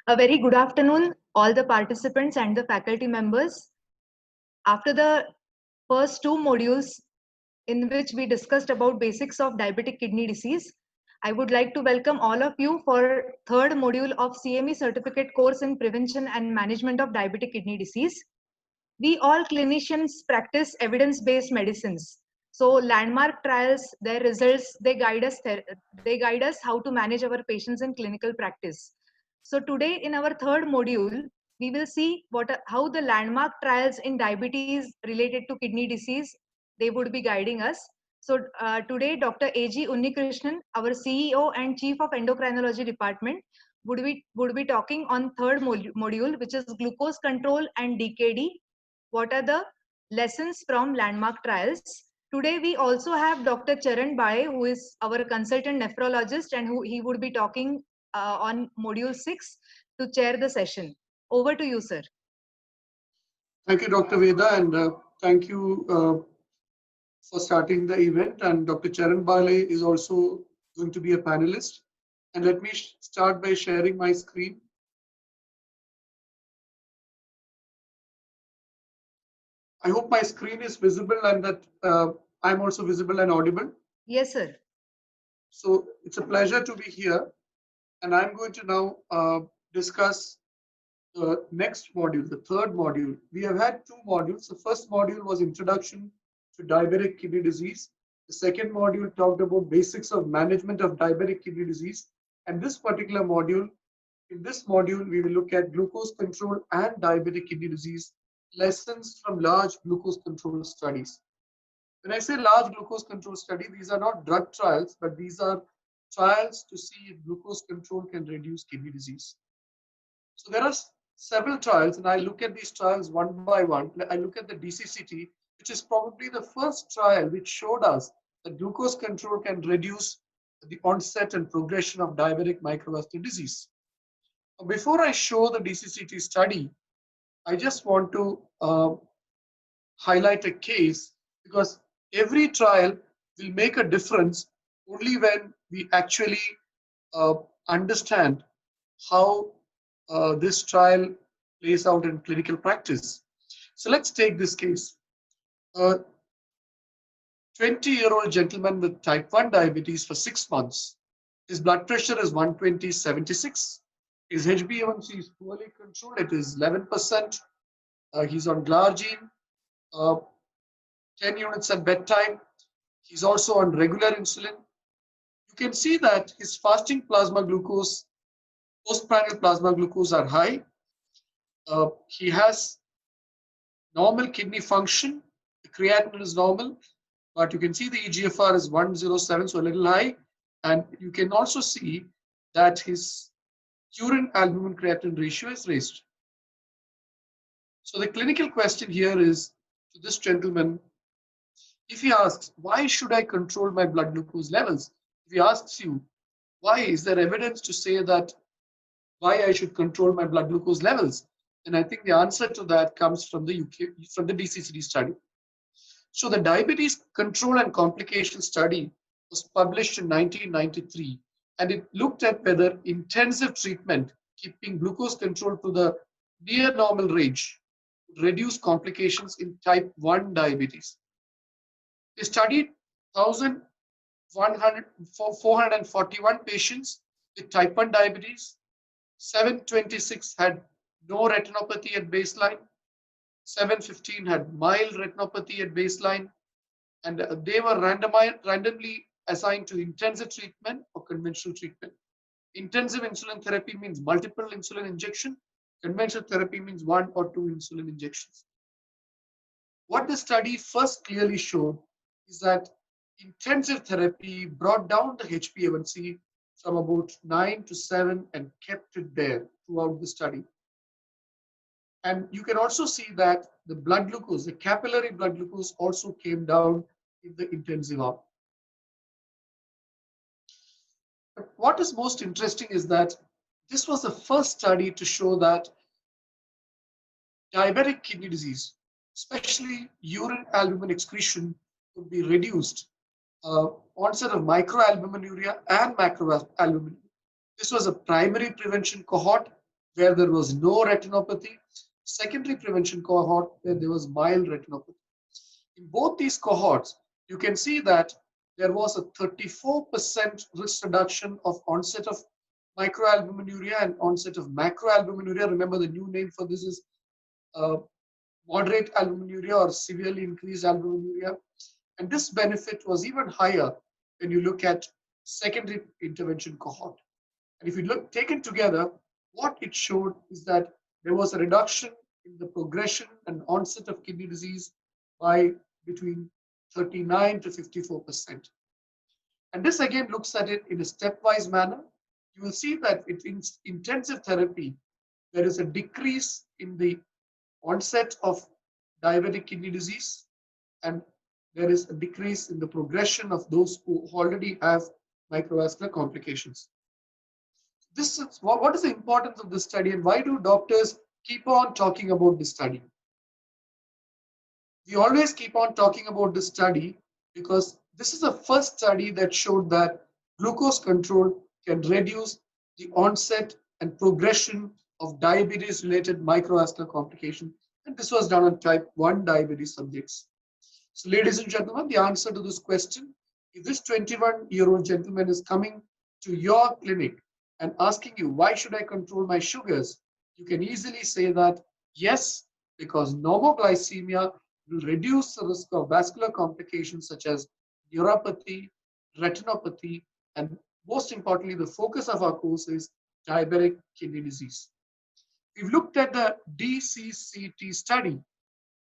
A very good afternoon, all the participants and the faculty members. After the first two modules in which we discussed about basics of diabetic kidney disease, I would like to welcome all of you for third module of CME certificate course in prevention and management of diabetic kidney disease. We all clinicians practice evidence-based medicines. So landmark trials, their results, they guide us how to manage our patients in clinical practice. So today in our third module, we will see how the landmark trials in diabetes related to kidney disease, they would be guiding us. So today, Dr. A.G. Unnikrishnan, our CEO and Chief of Endocrinology Department, would be talking on third module, which is glucose control and DKD. What are the lessons from landmark trials? Today, we also have Dr. Charan Bae, who is our consultant nephrologist, and who he would be talking on module 6 to chair the session. Over to you, sir. Thank you, Dr. Veda, and thank you for starting the event. And Dr. Charan Bale is also going to be a panelist. And let me start by sharing my screen. I hope my screen is visible and that I'm also visible and audible. Yes, sir. So it's a pleasure to be here. And I'm going to now discuss the next module, the third module. We have had two modules. The first module was Introduction to Diabetic Kidney Disease. The second module talked about basics of management of diabetic kidney disease. And this particular module, in this module, we will look at glucose control and diabetic kidney disease, lessons from large glucose control studies. When I say large glucose control study, these are not drug trials, but these are trials to see if glucose control can reduce kidney disease. So there are several trials, and I look at these trials one by one. I look at the DCCT, which is probably the first trial which showed us that glucose control can reduce the onset and progression of diabetic microvascular disease. Before I show the DCCT study, I just want to highlight a case, because every trial will make a difference only when we actually understand how this trial plays out in clinical practice. So let's take this case. A 20-year-old gentleman with type 1 diabetes for 6 months. His blood pressure is 120/76. His HbA1c is poorly controlled. It is 11%. He's on glargine, 10 units at bedtime. He's also on regular insulin. You can see that his fasting plasma glucose, postprandial plasma glucose are high. He has normal kidney function. The creatinine is normal, but you can see the eGFR is 107, so a little high. And you can also see that his urine albumin creatinine ratio is raised. So the clinical question here is to this gentleman, if he asks, why should I control my blood glucose levels? If he asks you, why is there evidence to say that why I should control my blood glucose levels? And I think the answer to that comes from the DCCT study. So the Diabetes Control and Complication Study was published in 1993, and it looked at whether intensive treatment, keeping glucose control to the near normal range, would reduce complications in type 1 diabetes. They studied 441 patients with type 1 diabetes. 726 had no retinopathy at baseline. 715 had mild retinopathy at baseline, and they were randomly assigned to intensive treatment or conventional treatment. Intensive insulin therapy means multiple insulin injection. Conventional therapy means 1 or 2 insulin injections. What the study first clearly showed is that intensive therapy brought down the HbA1c from about 9 to 7 and kept it there throughout the study. And you can also see that the blood glucose, the capillary blood glucose, also came down in the intensive arm. But what is most interesting is that this was the first study to show that diabetic kidney disease, especially urine albumin excretion, could be reduced. Onset of microalbuminuria and macroalbuminuria. This was a primary prevention cohort, where there was no retinopathy, secondary prevention cohort where there was mild retinopathy. In both these cohorts, you can see that there was a 34% risk reduction of onset of microalbuminuria and onset of macroalbuminuria. Remember, the new name for this is moderate albuminuria or severely increased albuminuria. And this benefit was even higher when you look at secondary intervention cohort. And if you look taken together, what it showed is that there was a reduction in the progression and onset of kidney disease by between 39 to 54%. And this again looks at it in a stepwise manner. You will see that in intensive therapy, there is a decrease in the onset of diabetic kidney disease, and there is a decrease in the progression of those who already have microvascular complications. This is what is the importance of this study, and why do doctors keep on talking about this study? We always keep on talking about this study because this is the first study that showed that glucose control can reduce the onset and progression of diabetes related microvascular complication, and this was done on type 1 diabetes subjects. So ladies and gentlemen, the answer to this question, if this 21-year-old gentleman is coming to your clinic and asking you, why should I control my sugars? You can easily say that, yes, because normoglycemia will reduce the risk of vascular complications such as neuropathy, retinopathy, and most importantly, the focus of our course is diabetic kidney disease. We've looked at the DCCT study,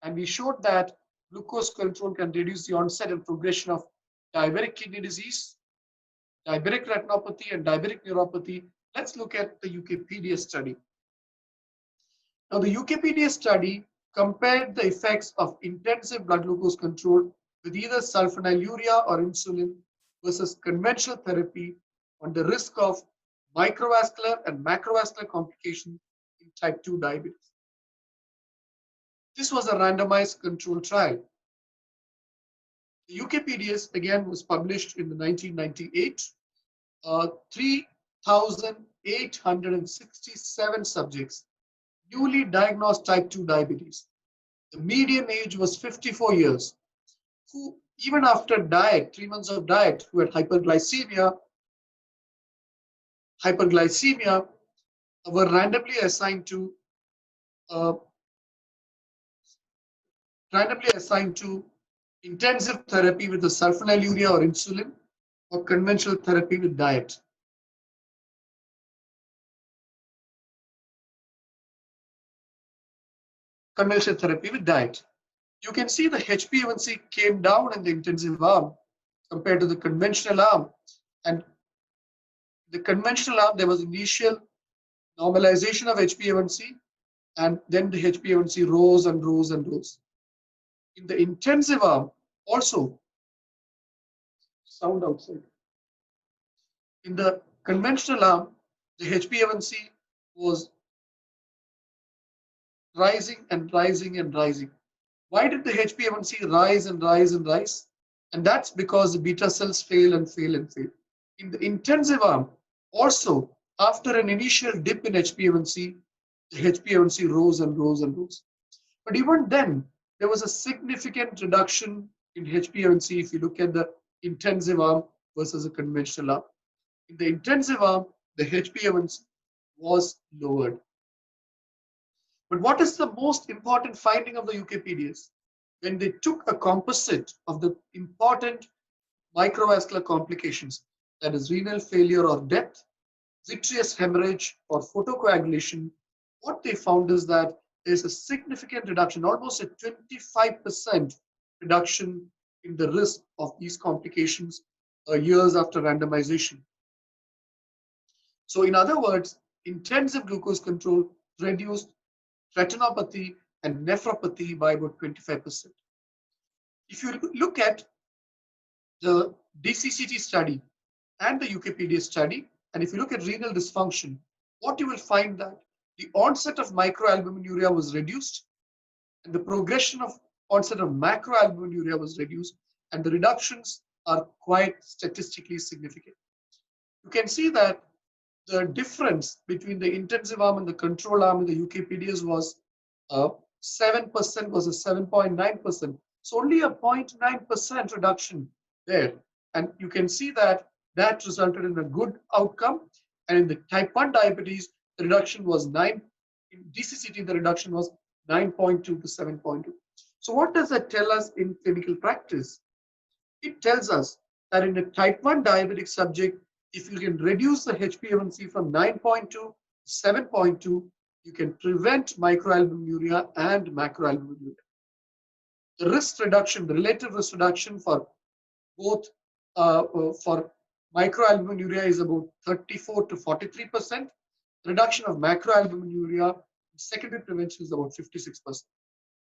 and we showed that glucose control can reduce the onset and progression of diabetic kidney disease, diabetic retinopathy, and diabetic neuropathy. Let's look at the UKPDS study. Now, the UKPDS study compared the effects of intensive blood glucose control with either sulfonylurea or insulin versus conventional therapy on the risk of microvascular and macrovascular complications in type 2 diabetes. This was a randomized control trial. The UKPDS again was published in the 1998. 3,867 subjects newly diagnosed type 2 diabetes. The median age was 54 years, who even after diet, 3 months of diet, who had hyperglycemia were randomly assigned to intensive therapy with the sulfonylurea or insulin or conventional therapy with diet. Conventional therapy with diet. You can see the HbA1c came down in the intensive arm compared to the conventional arm. And the conventional arm, there was initial normalization of HbA1c, and then the HbA1c rose and rose and rose. In the intensive arm, also, sound outside. In the conventional arm, the HbA1c was rising and rising and rising. Why did the HbA1c rise and rise and rise? And that's because the beta cells fail and fail and fail. In the intensive arm, also, after an initial dip in HbA1c, the HbA1c rose and rose and rose. But even then, there was a significant reduction in HbA1c if you look at the intensive arm versus a conventional arm. In the intensive arm, the HbA1c was lowered. But what is the most important finding of the UKPDS? When they took a composite of the important microvascular complications, that is renal failure or death, vitreous hemorrhage or photocoagulation, what they found is that there's a significant reduction, almost a 25% reduction in the risk of these complications years after randomization. So in other words, intensive glucose control reduced retinopathy and nephropathy by about 25%. If you look at the DCCT study and the UKPDS study, and if you look at renal dysfunction, what you will find that the onset of microalbuminuria was reduced, and the progression of onset of macroalbuminuria was reduced, and the reductions are quite statistically significant. You can see that the difference between the intensive arm and the control arm in the UKPDS was 7% versus 7.9%. So only a 0.9% reduction there. And you can see that that resulted in a good outcome. And in the type 1 diabetes, the reduction was 9. In DCCT, the reduction was 9.2 to 7.2. So what does that tell us in clinical practice? It tells us that in a type 1 diabetic subject, if you can reduce the HbA1c from 9.2 to 7.2, you can prevent microalbuminuria and macroalbuminuria. The risk reduction, the relative risk reduction for both for microalbuminuria is about 34 to 43%. Reduction of macroalbuminuria, secondary prevention is about 56%.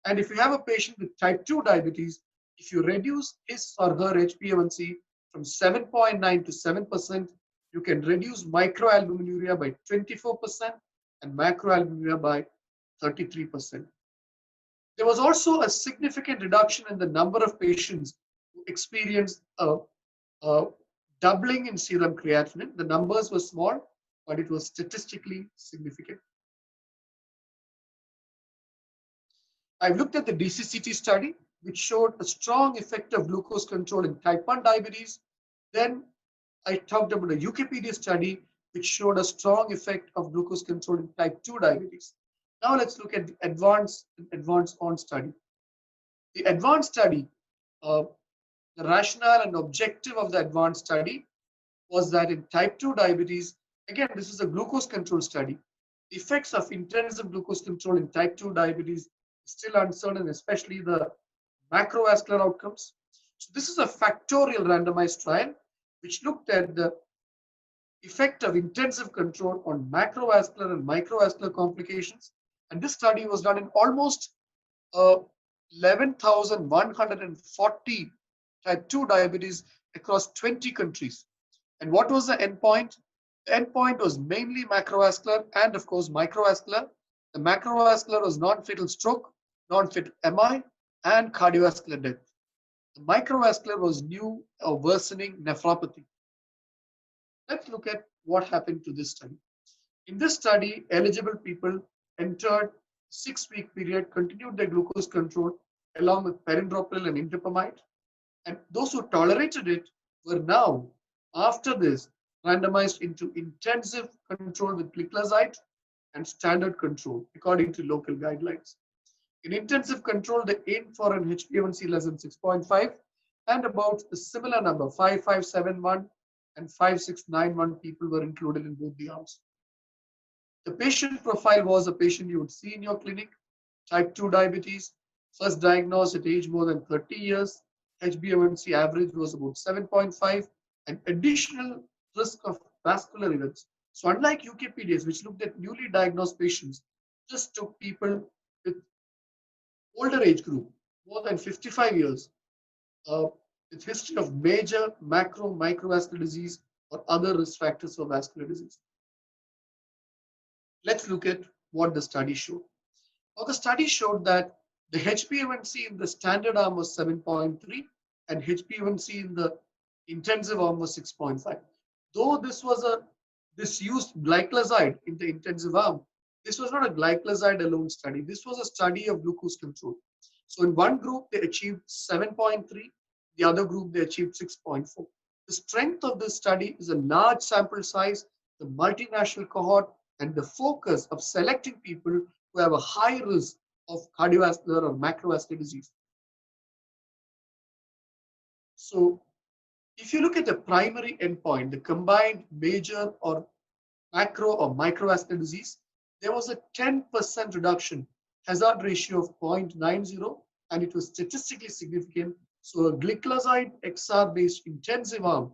And if you have a patient with type 2 diabetes, if you reduce his or her HbA1c from 7.9 to 7%, you can reduce microalbuminuria by 24% and macroalbuminuria by 33%. There was also a significant reduction in the number of patients who experienced a doubling in serum creatinine. The numbers were small, but it was statistically significant. I've looked at the DCCT study, which showed a strong effect of glucose control in type 1 diabetes. Then I talked about a UKPDS study, which showed a strong effect of glucose control in type 2 diabetes. Now let's look at the advanced on study. The advanced study, the rationale and objective of the advanced study was that in type 2 diabetes, again, this is a glucose control study. The effects of intensive glucose control in type 2 diabetes is still uncertain, especially the macrovascular outcomes. So this is a factorial randomized trial which looked at the effect of intensive control on macrovascular and microvascular complications. And this study was done in almost 11,140 type 2 diabetes across 20 countries. And what was the endpoint? The endpoint was mainly macrovascular and, of course, microvascular. The macrovascular was non-fatal stroke, non-fatal MI, and cardiovascular death. The microvascular was new or worsening nephropathy. Let's look at what happened to this study. In this study, eligible people entered 6-week period, continued their glucose control along with perindopril and indapamide. And those who tolerated it were now, after this, randomized into intensive control with gliclazide and standard control according to local guidelines. In intensive control, they aimed for an HbA1c less than 6.5 and about a similar number, 5571 and 5691 people were included in both the arms. The patient profile was a patient you would see in your clinic, type 2 diabetes, first diagnosed at age more than 30 years, HbA1c average was about 7.5, and additional risk of vascular events. So unlike UKPDS, which looked at newly diagnosed patients, just took people with older age group, more than 55 years, with history of major microvascular disease or other risk factors for vascular disease. Let's look at what the study showed. Now, the study showed that the HbA1c in the standard arm was 7.3 and HbA1c in the intensive arm was 6.5. Though this used gliclazide in the intensive arm, this was not a gliclazide alone study. This was a study of glucose control. So in one group, they achieved 7.3. The other group, they achieved 6.4. The strength of this study is a large sample size, the multinational cohort, and the focus of selecting people who have a high risk of cardiovascular or macrovascular disease. So if you look at the primary endpoint, the combined major or macro or microvascular disease, there was a 10% reduction, hazard ratio of 0.90, and it was statistically significant. So a gliclazide XR-based intensive arm,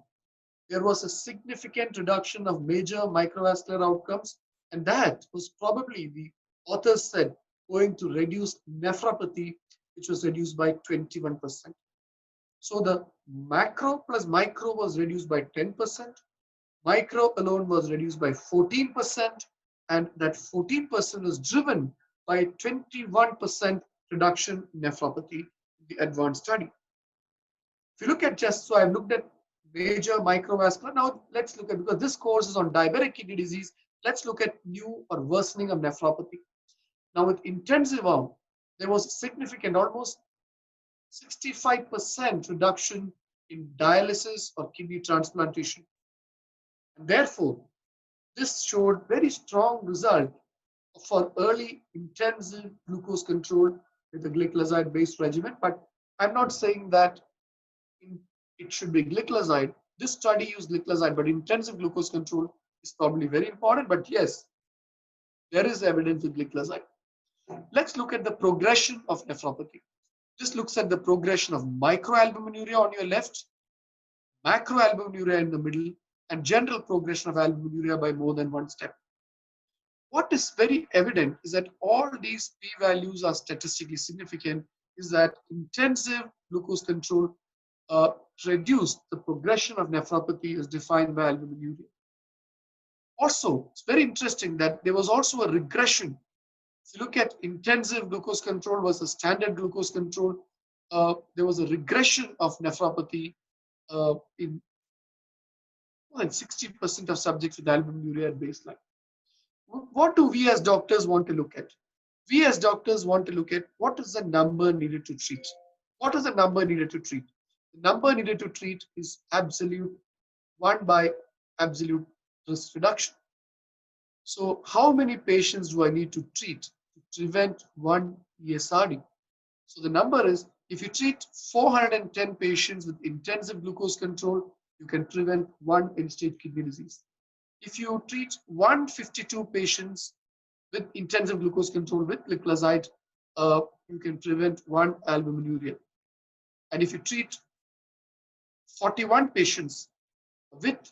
there was a significant reduction of major microvascular outcomes, and that was probably, the authors said, going to reduce nephropathy, which was reduced by 21%. So the macro plus micro was reduced by 10%. Micro alone was reduced by 14%, and that 14% was driven by 21% reduction in nephropathy in the advanced study. If you look at so I've looked at major microvascular. Now let's look at, because this course is on diabetic kidney disease, let's look at new or worsening of nephropathy. Now with intensive arm, there was significant, almost 65% reduction in dialysis or kidney transplantation. And therefore, this showed very strong result for early intensive glucose control with a gliclazide-based regimen. But I'm not saying that it should be gliclazide. This study used gliclazide, but intensive glucose control is probably very important. But yes, there is evidence with gliclazide. Let's look at the progression of nephropathy. This looks at the progression of microalbuminuria on your left, macroalbuminuria in the middle, and general progression of albuminuria by more than one step. What is very evident is that all these p-values are statistically significant, is that intensive glucose control reduced the progression of nephropathy as defined by albuminuria. Also, it's very interesting that there was also a regression. If you look at intensive glucose control versus standard glucose control, there was a regression of nephropathy in more than 60% of subjects with albuminuria at baseline. What do we as doctors want to look at? We as doctors want to look at what is the number needed to treat. What is the number needed to treat? The number needed to treat is absolute 1 by absolute risk reduction. So how many patients do I need to treat to prevent 1 ESRD? So the number is, if you treat 410 patients with intensive glucose control, you can prevent 1 end-stage kidney disease. If you treat 152 patients with intensive glucose control with gliclazide, you can prevent 1 albuminuria. And if you treat 41 patients with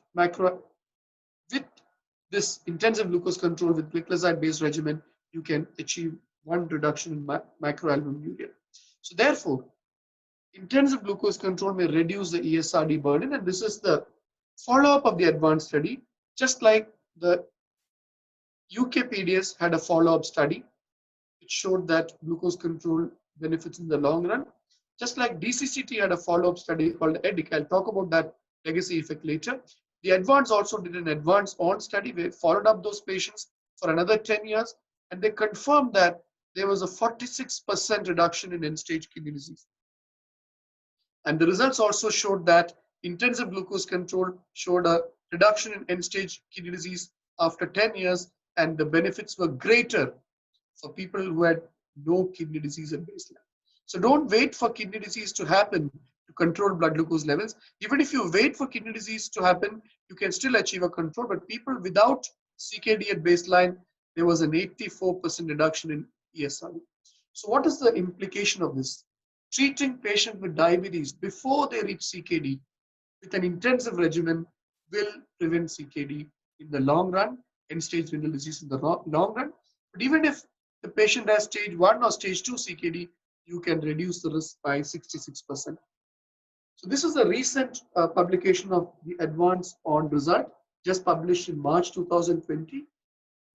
this intensive glucose control with gliclazide-based regimen, you can achieve 1 reduction in macroalbuminuria. So therefore, intensive glucose control may reduce the ESRD burden, and this is the follow-up of the advanced study. Just like the UKPDS had a follow-up study, which showed that glucose control benefits in the long run. Just like DCCT had a follow-up study called EDIC. I'll talk about that legacy effect later. The advanced also did an advanced on study where it followed up those patients for another 10 years, and they confirmed that there was a 46% reduction in end-stage kidney disease. And the results also showed that intensive glucose control showed a reduction in end-stage kidney disease after 10 years, and the benefits were greater for people who had no kidney disease at baseline. So don't wait for kidney disease to happen to control blood glucose levels. Even if you wait for kidney disease to happen, you can still achieve a control. But people without CKD at baseline, there was an 84% reduction in ESRD. So what is the implication of this? Treating patients with diabetes before they reach CKD with an intensive regimen will prevent CKD in the long run, end-stage renal disease in the long run. But even if the patient has stage 1 or stage 2 CKD, you can reduce the risk by 66%. So this is a recent publication of the advance on result, just published in March 2020.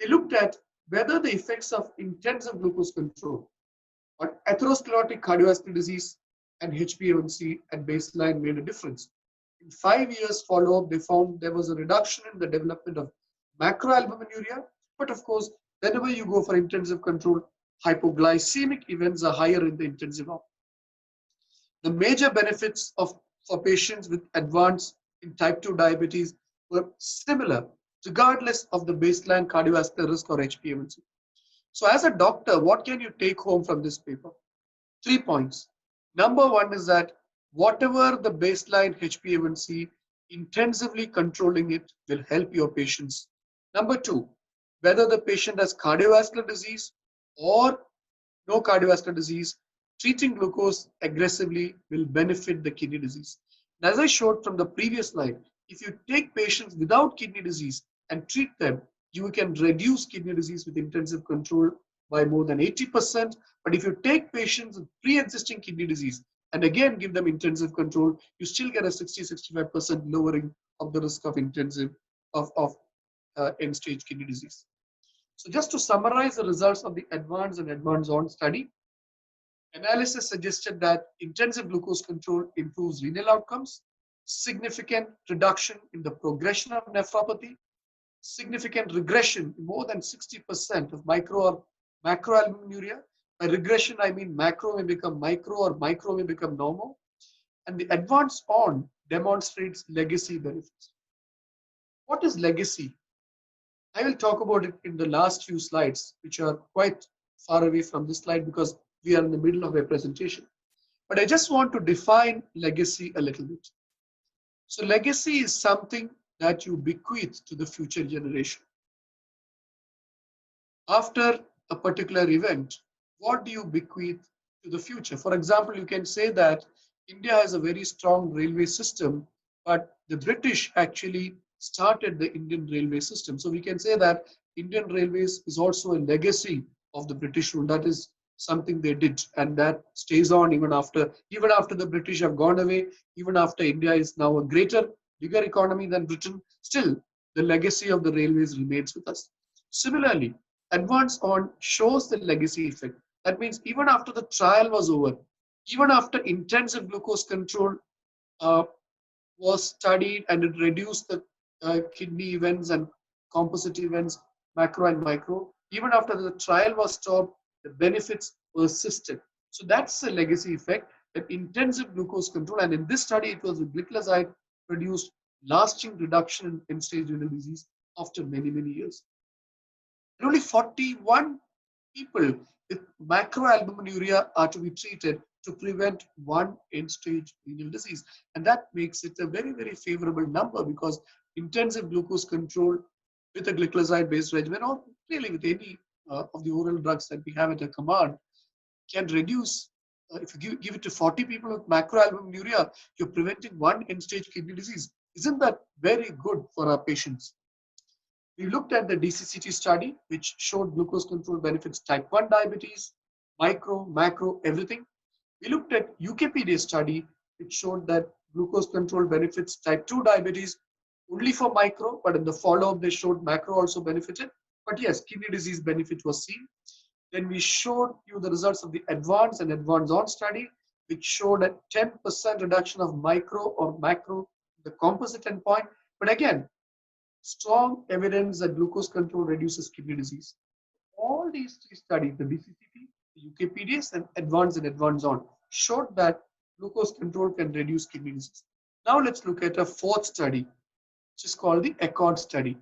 They looked at whether the effects of intensive glucose control on atherosclerotic cardiovascular disease and HbA1c at baseline made a difference. In 5 years follow-up, they found there was a reduction in the development of macroalbuminuria, but of course, whenever you go for intensive control, hypoglycemic events are higher in the intensive arm. The major benefits for patients with advanced in type 2 diabetes were similar, regardless of the baseline cardiovascular risk or HbA1c. So as a doctor, what can you take home from this paper? 3 points. Number 1 is that whatever the baseline HbA1c, intensively controlling it will help your patients. Number 2, whether the patient has cardiovascular disease or no cardiovascular disease, treating glucose aggressively will benefit the kidney disease. And as I showed from the previous slide, if you take patients without kidney disease and treat them, you can reduce kidney disease with intensive control by more than 80%. But if you take patients with pre-existing kidney disease and again give them intensive control, you still get a 60-65% lowering of the risk of end-stage kidney disease. So just to summarize the results of the advanced and advanced on study, analysis suggested that intensive glucose control improves renal outcomes, significant reduction in the progression of nephropathy, significant regression in more than 60% of micro or macroalbuminuria. By regression, I mean macro may become micro or micro may become normal. And the advance on demonstrates legacy benefits. What is legacy? I will talk about it in the last few slides, which are quite far away from this slide because we are in the middle of a presentation. But I just want to define legacy a little bit. So legacy is something that you bequeath to the future generation. After a particular event, what do you bequeath to the future? For example, you can say that India has a very strong railway system, but the British actually started the Indian railway system. So we can say that Indian Railways is also a legacy of the British rule. That is something they did, and that stays on even after the British have gone away, even after India is now a bigger economy than Britain. Still, the legacy of the railways remains with us. Similarly, advance on shows the legacy effect. That means even after the trial was over, even after intensive glucose control uh, was studied and it reduced the kidney events and composite events, macro and micro, even after the trial was stopped, the benefits persisted. So that's the legacy effect, that intensive glucose control. And in this study, it was the gliclazide produced lasting reduction in end-stage renal disease after many, many years. And only 41 people with macroalbuminuria are to be treated to prevent one end-stage renal disease. And that makes it a very, very favorable number because intensive glucose control with a gliclazide-based regimen or really with any of the oral drugs that we have at our command can reduce, if you give it to 40 people with macroalbuminuria, you're preventing one end-stage kidney disease. Isn't that very good for our patients? We looked at the DCCT study, which showed glucose control benefits type 1 diabetes, micro, macro, everything. We looked at UKPDS study, which showed that glucose control benefits type 2 diabetes only for micro, but in the follow-up, they showed macro also benefited. But yes, kidney disease benefit was seen. Then we showed you the results of the advanced and advanced on study, which showed a 10% reduction of micro or macro, the composite endpoint. But again, strong evidence that glucose control reduces kidney disease. All these three studies, the DCCT, the UKPDS, and advanced on, showed that glucose control can reduce kidney disease. Now let's look at a fourth study, which is called the ACCORD study.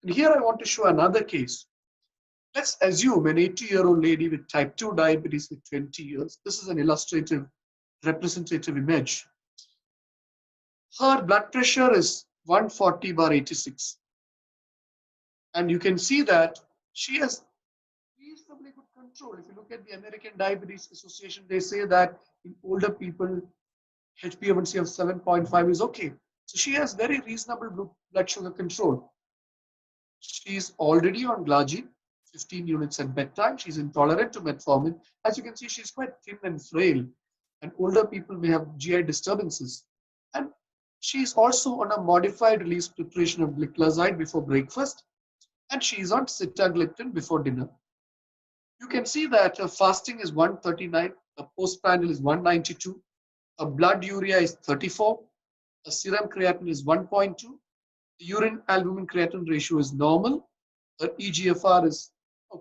And here I want to show another case. Let's assume an 80-year-old lady with type 2 diabetes with 20 years. This is an illustrative, representative image. Her blood pressure is 140/86. And you can see that she has reasonably good control. If you look at the American Diabetes Association, they say that in older people, HbA1c of 7.5 is okay. So she has very reasonable blood sugar control. She's already on glargine, 15 units at bedtime. She's intolerant to metformin. As you can see, she's quite thin and frail. And older people may have GI disturbances. And she's also on a modified release preparation of gliclazide before breakfast. And she's on sitagliptin before dinner. You can see that her fasting is 139, a postprandial is 192, a blood urea is 34, a serum creatinine is 1.2, the urine albumin creatinine ratio is normal, her EGFR is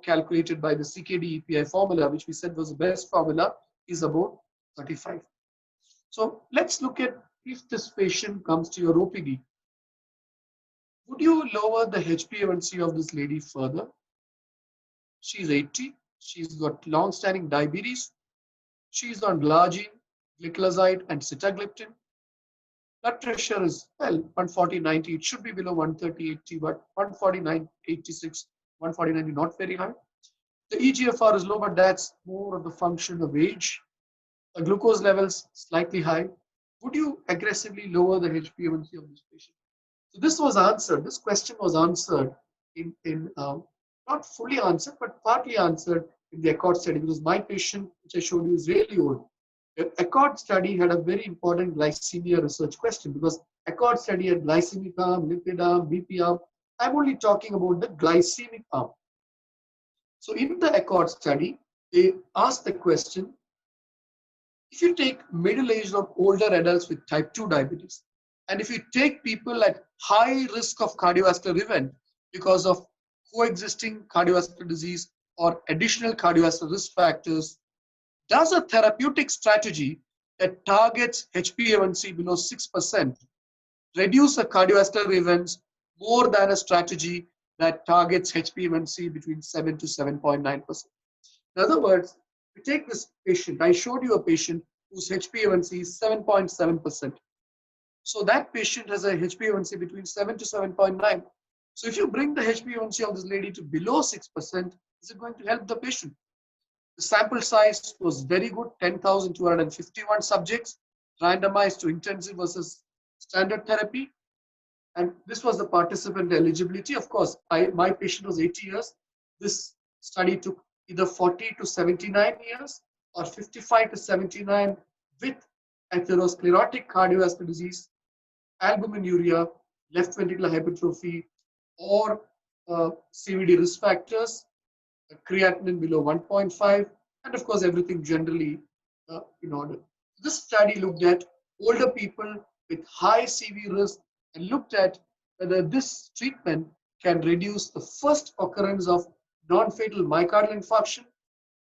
calculated by the CKD EPI formula, which we said was the best formula, is about 35. So let's look at if this patient comes to your OPD. Would you lower the HbA1c of this lady further? She's 80. She's got long-standing diabetes. She's on glargine, gliclazide, and sitagliptin. Blood pressure is, well, 140/90. It should be below 130/80, but 149/86, 140/90, not very high. The EGFR is low, but that's more of the function of age. The glucose levels slightly high. Would you aggressively lower the HbA1c of this patient? So this was answered. This question was answered in not fully answered, but partly answered in the ACCORD study, because my patient, which I showed you, is really old. The ACCORD study had a very important glycemia research question, because ACCORD study had glycemic arm, lipid arm, BP arm. I'm only talking about the glycemic arm. So in the ACCORD study, they asked the question, if you take middle-aged or older adults with type 2 diabetes, And if you take people at high risk of cardiovascular event because of coexisting cardiovascular disease or additional cardiovascular risk factors, does a therapeutic strategy that targets HbA1c below 6% reduce the cardiovascular events more than a strategy that targets HbA1c between 7 to 7.9%? In other words, we take this patient, I showed you a patient whose HbA1c is 7.7%. So that patient has a HbA1c between 7 to 7.9. So if you bring the HbA1c of this lady to below 6%, is it going to help the patient? The sample size was very good, 10,251 subjects, randomized to intensive versus standard therapy. And this was the participant eligibility. Of course, my patient was 80 years. This study took either 40 to 79 years or 55 to 79 with atherosclerotic cardiovascular disease, albuminuria, left ventricular hypertrophy, or CVD risk factors, creatinine below 1.5, and of course everything generally in order. This study looked at older people with high CV risk and looked at whether this treatment can reduce the first occurrence of non-fatal myocardial infarction,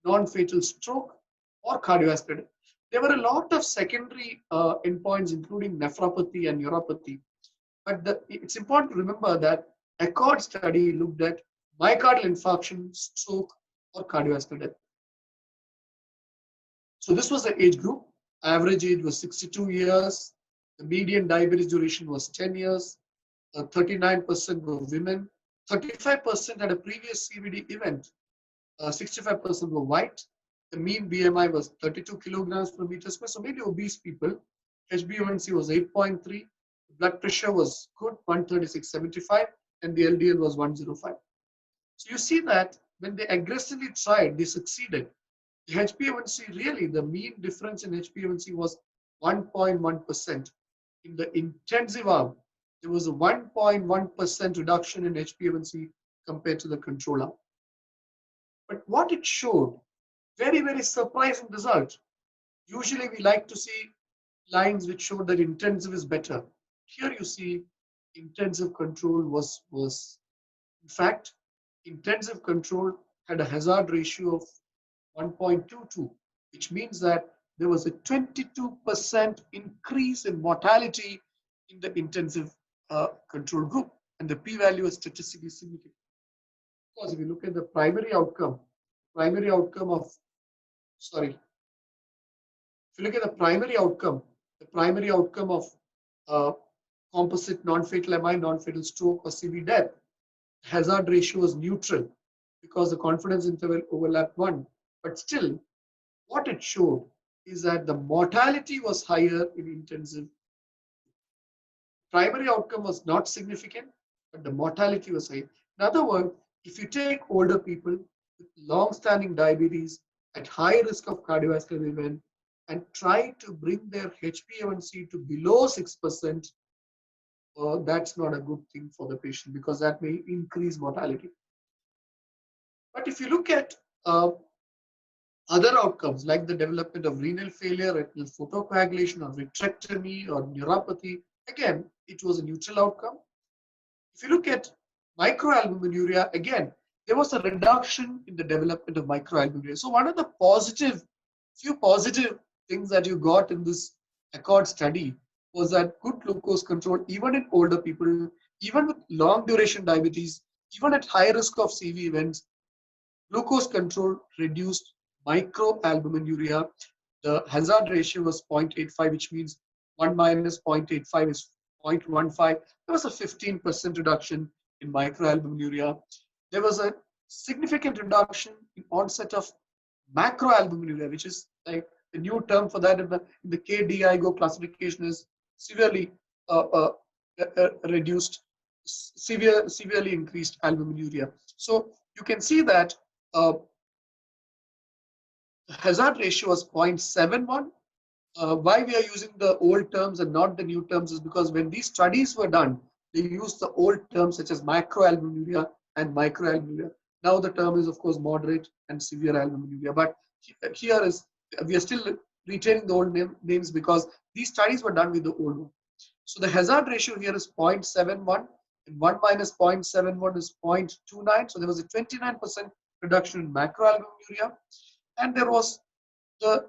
non-fatal stroke, or cardiovascular death. There were a lot of secondary endpoints, including nephropathy and neuropathy. But it's important to remember that ACCORD study looked at myocardial infarction, stroke, or cardiovascular death. So this was the age group. Average age was 62 years. The median diabetes duration was 10 years. 39% were women. 35% had a previous CVD event. 65% were white. The mean BMI was 32 kilograms per meter square. So mainly obese people. HbA1c was 8.3. Blood pressure was good, 136/75, and the LDL was 105. So you see that when they aggressively tried, they succeeded. The HbA1c, really, the mean difference in HbA1c was 1.1%. In the intensive arm, there was a 1.1% reduction in HbA1c compared to the control arm. But what it showed, very, very surprising result. Usually we like to see lines which show that intensive is better. Here you see intensive control was worse. In fact, intensive control had a hazard ratio of 1.22, which means that there was a 22% increase in mortality in the intensive control group, and the p-value is statistically significant. Of course, if you look at the primary outcome of, if you look at the primary outcome of composite non-fatal MI, non-fatal stroke, or CV death, hazard ratio was neutral because the confidence interval overlapped 1. But still, what it showed is that the mortality was higher in intensive. Primary outcome was not significant, but the mortality was high. In other words, if you take older people with long-standing diabetes at high risk of cardiovascular event and try to bring their HbA1c to below 6%, that's not a good thing for the patient because that may increase mortality. But if you look at other outcomes like the development of renal failure, retinal photocoagulation, or vitrectomy, or neuropathy, again, it was a neutral outcome. If you look at microalbuminuria, again, there was a reduction in the development of microalbuminuria. So one of the few positive things that you got in this ACCORD study was that good glucose control, even in older people, even with long duration diabetes, even at high risk of CV events, glucose control reduced microalbuminuria. The hazard ratio was 0.85, which means 1 minus 0.85 is 0.15. There was a 15% reduction in microalbuminuria. There was a significant reduction in onset of macroalbuminuria, which is like the new term for that in the KDIGO classification is severely reduced, severely increased albuminuria. So you can see that the hazard ratio was 0.71. Why we are using the old terms and not the new terms is because when these studies were done, they used the old terms such as macroalbuminuria and microalbuminuria. Now the term is, of course, moderate and severe albuminuria. But here is, we are still retaining the old names because these studies were done with the old one. So the hazard ratio here is 0.71, and 1 minus 0.71 is 0.29. So there was a 29% reduction in macroalbuminuria, and there was the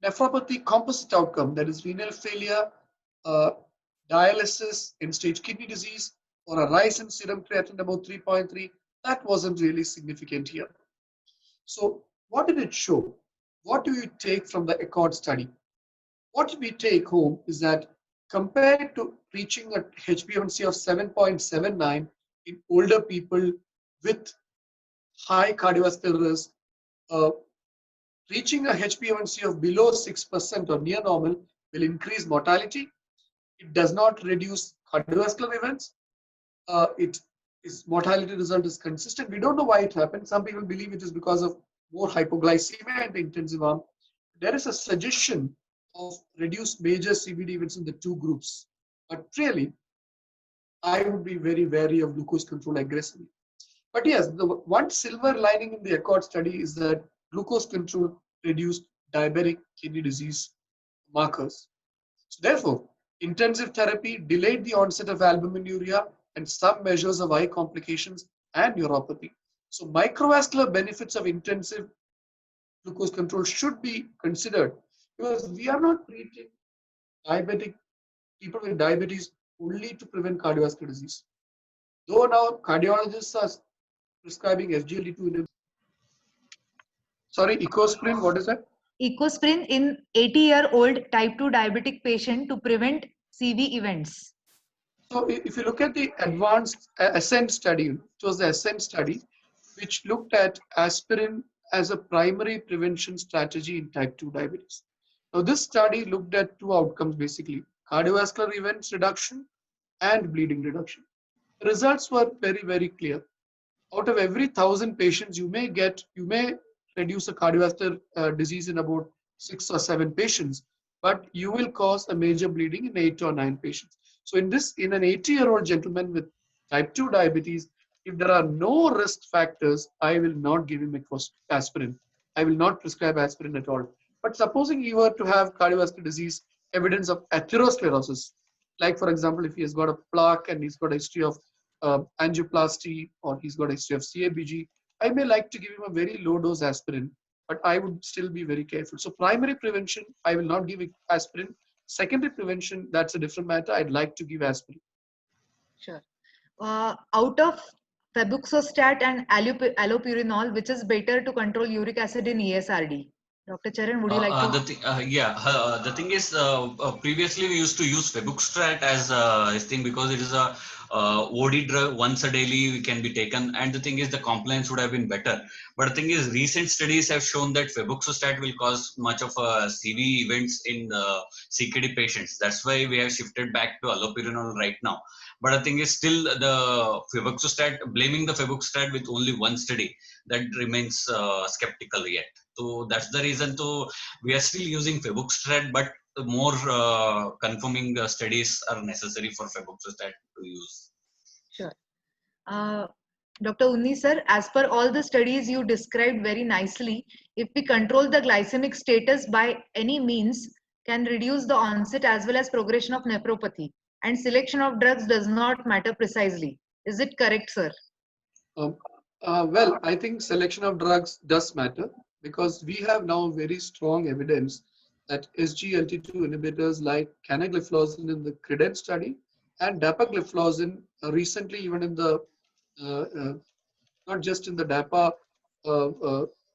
nephropathy composite outcome, that is renal failure, uh, dialysis, end-stage kidney disease, or a rise in serum creatinine above 3.3. That wasn't really significant here. So what did it show? What do you take from the ACCORD study? What we take home is that compared to reaching a HbA1c of 7.79 in older people with high cardiovascular risk, uh, reaching a HbA1c of below 6% or near normal will increase mortality. It does not reduce cardiovascular events. Its mortality result is consistent. We don't know why it happened. Some people believe it is because of more hypoglycemia in the intensive arm. There is a suggestion of reduced major CVD events in the two groups. But really, I would be very wary of glucose control aggressively. But yes, the one silver lining in the ACCORD study is that glucose control reduced diabetic kidney disease markers. So therefore, intensive therapy delayed the onset of albuminuria and some measures of eye complications and neuropathy. So microvascular benefits of intensive glucose control should be considered, because we are not treating diabetic people with diabetes only to prevent cardiovascular disease. Though now cardiologists are prescribing SGLT2 inhibitors. Sorry, Ecosprin, what is that? Ecosprin in 80-year-old type 2 diabetic patient to prevent CV events. So if you look at the advanced ASCEND study, it was the ASCEND study, which looked at aspirin as a primary prevention strategy in type 2 diabetes. Now this study looked at two outcomes basically, cardiovascular events reduction and bleeding reduction. The results were very, very clear. Out of every 1,000 patients, you may reduce a cardiovascular disease in about 6 or 7 patients, but you will cause a major bleeding in 8 or 9 patients. So in an 80-year-old gentleman with type 2 diabetes, if there are no risk factors, I will not give him aspirin. I will not prescribe aspirin at all. But supposing you were to have cardiovascular disease, evidence of atherosclerosis, like for example, if he has got a plaque and he's got a history of angioplasty, or he's got a history of CABG, I may like to give him a very low dose aspirin, but I would still be very careful. So primary prevention, I will not give aspirin. Secondary prevention, that's a different matter. I'd like to give aspirin. Sure. Out of febuxostat and allopurinol, which is better to control uric acid in ESRD? Dr. Charan, would you like to? The thing is, previously we used to use febuxostat as this thing because it is a OD drug. Once a daily we can be taken, and the thing is the compliance would have been better. But the thing is, recent studies have shown that febuxostat will cause much of CV events in the CKD patients. That's why we have shifted back to allopurinol right now. But the thing is, still the febuxostat, blaming the febuxostat with only one study, that remains skeptical yet. So that's the reason to we are still using febuxostat, but more confirming studies are necessary for febuxostat to use. Sure. Dr. Unni sir, as per all the studies you described very nicely, if we control the glycemic status by any means, can reduce the onset as well as progression of nephropathy, and selection of drugs does not matter precisely. Is it correct, sir? Well, I think selection of drugs does matter, because we have now very strong evidence that SGLT2 inhibitors like canagliflozin in the CREDENT study and dapagliflozin recently even in the uh, uh, not just in the DAPA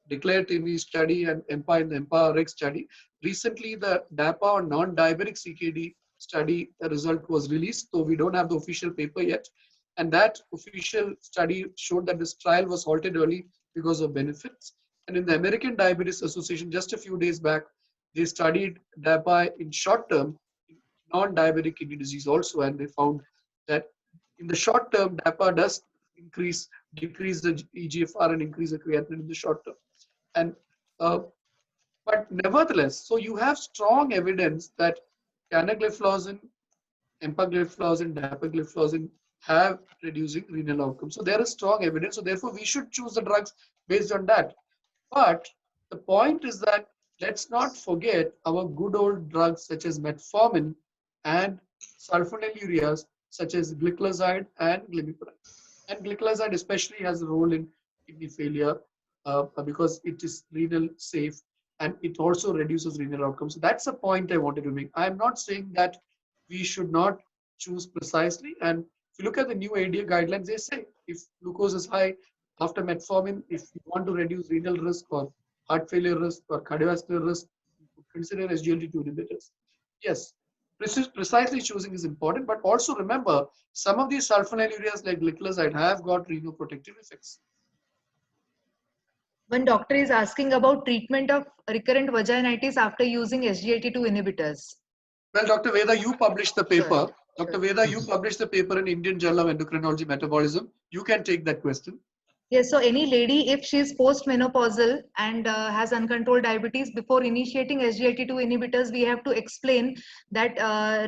declared TB study and EMPA in the EMPA-RX study. Recently, the DAPA or non-diabetic CKD study, the result was released, so we don't have the official paper yet. And that official study showed that this trial was halted early because of benefits. And in the American Diabetes Association, just a few days back, they studied DAPA in short term, non-diabetic kidney disease also, and they found that in the short term, DAPA does decrease the EGFR and increase the creatinine in the short term. And but nevertheless, so you have strong evidence that canagliflozin, empagliflozin, dapagliflozin have reducing renal outcomes. So there is strong evidence. So therefore, we should choose the drugs based on that. But the point is that let's not forget our good old drugs such as metformin, and sulfonylureas such as glyclazide and glimepiride. And glyclazide especially has a role in kidney failure because it is renal safe and it also reduces renal outcomes. So that's a point I wanted to make. I'm not saying that we should not choose precisely. And if you look at the new ADA guidelines, they say if glucose is high after metformin, if you want to reduce renal risk or heart failure risk or cardiovascular risk, you could consider SGLT2 inhibitors. Yes, precisely choosing is important, but also remember some of these sulfonylureas like glyclazide have got renoprotective effects. One doctor is asking about treatment of recurrent vaginitis after using SGLT2 inhibitors. Well, Dr. Veda, you published the paper. Sure. Dr. Veda, you published the paper in Indian Journal of Endocrinology Metabolism. You can take that question. Yes, so any lady, if she is postmenopausal and has uncontrolled diabetes, before initiating SGLT2 inhibitors, we have to explain that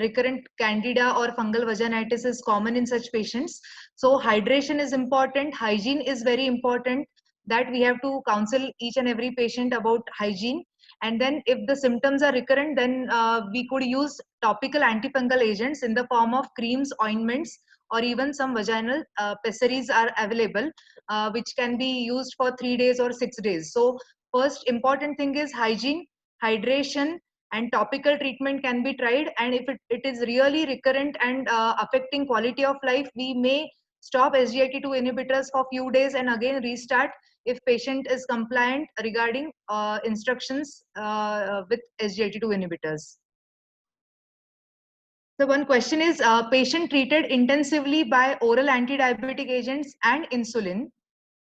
recurrent candida or fungal vaginitis is common in such patients. So hydration is important, hygiene is very important, that we have to counsel each and every patient about hygiene. And then if the symptoms are recurrent, then we could use topical antifungal agents in the form of creams, ointments, or even some vaginal pessaries are available, which can be used for 3 days or 6 days. So first important thing is hygiene, hydration, and topical treatment can be tried. And if it is really recurrent and affecting quality of life, we may stop SGLT2 inhibitors for few days and again restart if patient is compliant regarding instructions with SGLT2 inhibitors. So one question is, patient treated intensively by oral anti-diabetic agents and insulin,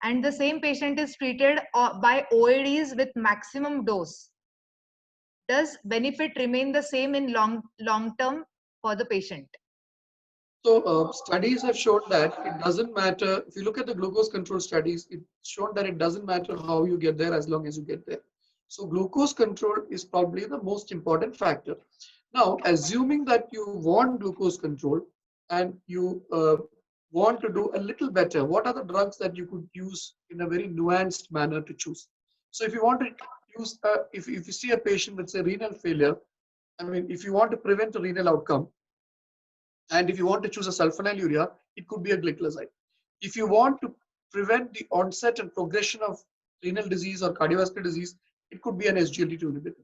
and the same patient is treated by OADs with maximum dose. Does benefit remain the same in long term for the patient? So studies have shown that it doesn't matter. If you look at the glucose control studies, it's shown that it doesn't matter how you get there as long as you get there. So glucose control is probably the most important factor. Now, assuming that you want glucose control and you want to do a little better, what are the drugs that you could use in a very nuanced manner to choose? So if you want to use, if you see a patient with say renal failure, I mean, if you want to prevent a renal outcome, and if you want to choose a sulfonylurea, it could be a glyclazide. If you want to prevent the onset and progression of renal disease or cardiovascular disease, it could be an SGLT2 inhibitor.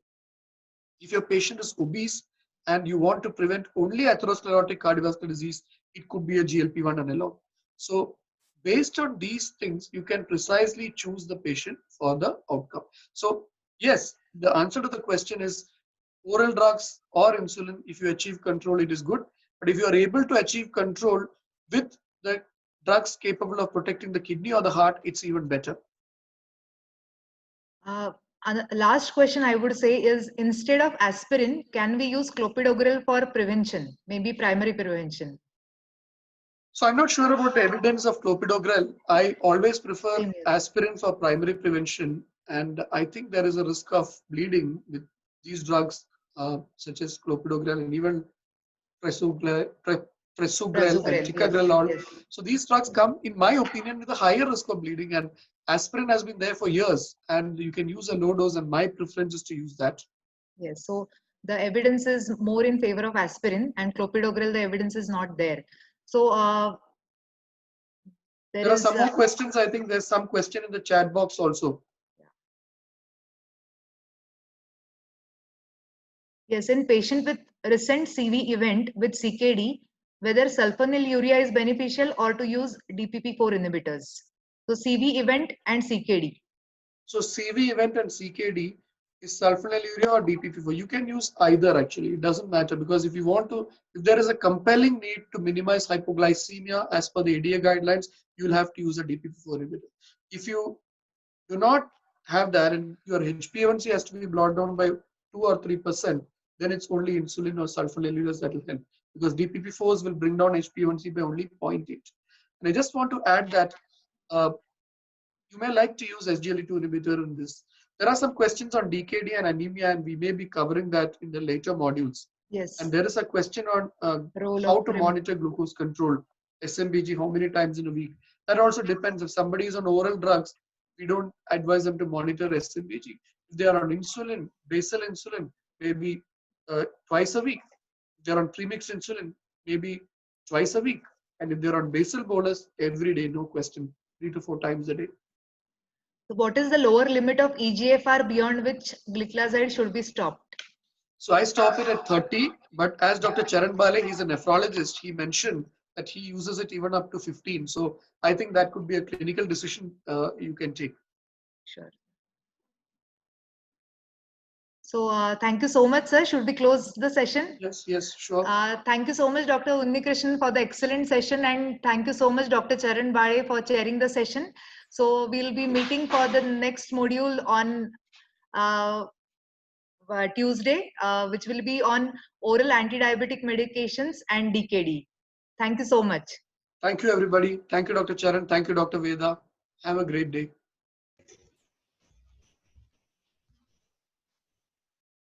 If your patient is obese and you want to prevent only atherosclerotic cardiovascular disease, it could be a GLP-1 analog. So based on these things, you can precisely choose the patient for the outcome. So yes, the answer to the question is oral drugs or insulin. If you achieve control, it is good. But if you are able to achieve control with the drugs capable of protecting the kidney or the heart, it's even better. And the last question I would say is, instead of aspirin, can we use clopidogrel for prevention, maybe primary prevention? So I'm not sure about the evidence of clopidogrel. I always prefer aspirin for primary prevention. And I think there is a risk of bleeding with these drugs, such as clopidogrel and even prasugrel and ticagrelol. Yes. So these drugs come, in my opinion, with a higher risk of bleeding. And aspirin has been there for years, and you can use a low dose. And my preference is to use that. Yes. So the evidence is more in favor of aspirin, and clopidogrel, the evidence is not there. So there are some more questions. I think there's some question in the chat box also. Yes, in patient with recent CV event with CKD, whether sulfonylurea is beneficial or to use DPP4 inhibitors. So CV event and CKD. So CV event and CKD is sulfonylurea or DPP4. You can use either actually. It doesn't matter, because if you want to, if there is a compelling need to minimize hypoglycemia as per the ADA guidelines, you'll have to use a DPP4 inhibitor. If you do not have that and your HbA1c has to be brought down by 2 or 3%, then it's only insulin or sulfonylureas that will help, because DPP4s will bring down HbA1c by only 0.8. And I just want to add that you may like to use SGLT2 inhibitor in this. There are some questions on DKD and anemia, and we may be covering that in the later modules. Yes. And there is a question on how to monitor glucose control, SMBG, how many times in a week. That also depends. If somebody is on oral drugs, we don't advise them to monitor SMBG. If they are on insulin, basal insulin, maybe twice a week. they're on premixed insulin, maybe twice a week. And if they're on basal bolus, every day, no question, 3 to 4 times a day. So what is the lower limit of EGFR beyond which gliclazide should be stopped? So I stop it at 30, but as Dr. Charan Bale, he's a nephrologist, he mentioned that he uses it even up to 15. So I think that could be a clinical decision you can take. Sure. So thank you so much, sir. Should we close the session? Yes, sure. Thank you so much, Dr. Unnikrishnan, for the excellent session, and thank you so much, Dr. Charan Bade, for chairing the session. So we'll be meeting for the next module on Tuesday, which will be on oral anti-diabetic medications and DKD. Thank you so much. Thank you, everybody. Thank you, Dr. Charan. Thank you, Dr. Veda. Have a great day.